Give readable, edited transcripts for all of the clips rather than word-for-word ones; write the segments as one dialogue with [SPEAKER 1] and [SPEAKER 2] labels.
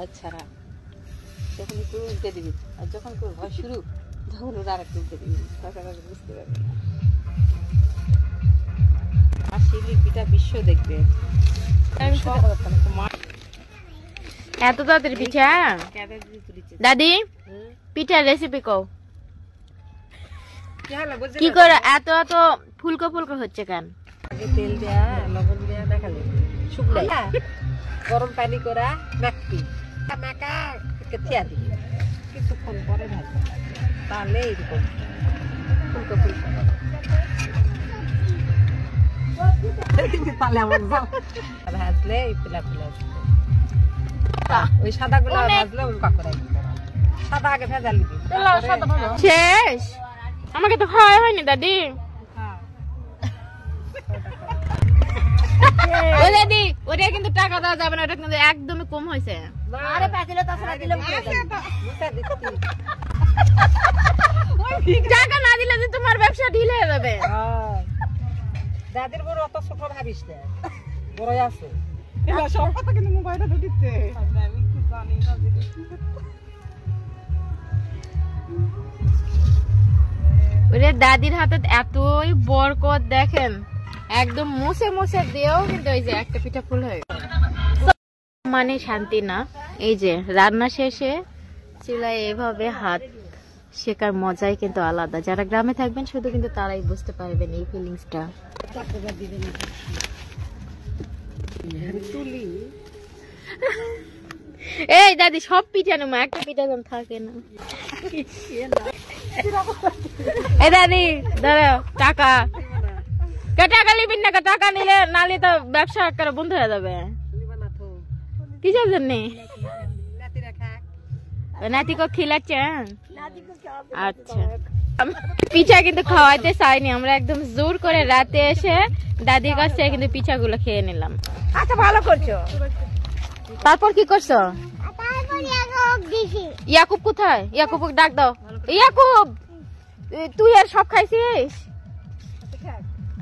[SPEAKER 1] আচ্ছা যখন একটু উল্টে দিবি আর যখন তোর ভয় শুরু তখন ওরা আর একটু উল্টে দিবি বুঝতে পারবি আর শিলির পিঠা বিশ্ব দেখবে
[SPEAKER 2] এত তাড়াতাড়ি পিঠা দাদি পিঠার রেসিপি কও কি করে এত এত ফুলকো ফুলকো হচ্ছে কেন
[SPEAKER 1] তেল দেয়া লবণ দেয়া দেখালে শুকলাই গরম পানি করা মাখবি মাখা থিয়া দিবি কিছুক্ষণ পরে ভাজবি তাহলে এরকম ফুলকো ফুলকো ভাজলে পিলা পিলা ওই সাদা গুলো ভাজলে উল্কা করে সাদা আগে ভেজা নিবি
[SPEAKER 2] শেষ আমাকে তো খাওয়া হয়নি দাদি ও দাদি ওটা কিন্তু টাকা দেওয়া যাবে না ওটা কিন্তু একদমই কম হয়েছে
[SPEAKER 1] আরে পাঁচিলে তাছাড়া দিলে
[SPEAKER 2] টাকা না দিলে যে তোমার ব্যবসা ঢিলে হয়ে যাবে
[SPEAKER 1] দাদির বড় অত ছোট ভাবিস না বড়ই আছে
[SPEAKER 3] সব কথা কিন্তু মোবাইলটা তো দিতে আমি কি জানি না
[SPEAKER 2] ওরে দাদির হাতে এতই বরকত দেখেন একদম মুছে মুছে দিয়েও কিন্তু ওই যে একটা পিঠা ফুল হয়ে মানে শান্তি না এই যে রান্না শেষে চুলায় এভাবে হাত শেখার মজাই কিন্তু আলাদা যারা গ্রামে থাকবেন শুধু কিন্তু তারাই বুঝতে পারবেন এই ফিলিংসটা এই দাদি সব পিঠা নেবো একটা পিঠা যেন থাকে না এই দাদি দাঁড়াও টাকা টাকা নিবি না টাকা নিলে নালে তো ব্যবসা করে বন্ধ হয়ে যাবে কিসের জন্য নাতি কো খিলাচ্ছেন আচ্ছা পিঠা কিন্তু খাওয়াইতে চাইনি আমরা একদম জোর করে রাতে এসে দাদির কাছ থেকে কিন্তু পিঠাগুলো খেয়ে নিলাম
[SPEAKER 1] আচ্ছা ভালো করছো
[SPEAKER 2] তারপর কি করছো ইয়াকুব কোথায় ইয়াকুব ডাক দাও ইয়াকুব তুই আর সব খাইছিস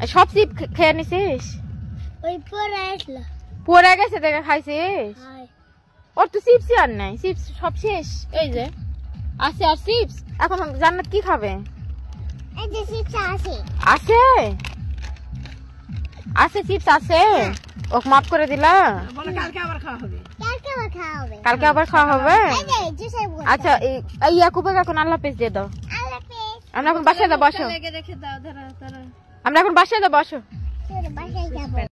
[SPEAKER 2] সব চিপ খেয়ে নিছিস পরে গেছে দেখে খাইছিস ওর তো চিপসই আর নাই চিপস সব শেষ এই যে আছে আর চিপস এখন জান্নাত কি খাবে আছে আছে চিপস আছে ওকে মাফ করে দিলা
[SPEAKER 3] কালকে আবার খাওয়া হবে
[SPEAKER 2] কালকে আবার খাওয়া হবে আচ্ছা এই ইয়াকুবে এখন আল্লাহ হাফেজ দিয়ে দাও আমরা এখন বাসায় যাবো বসো আমরা এখন বাসায় যাবো বসো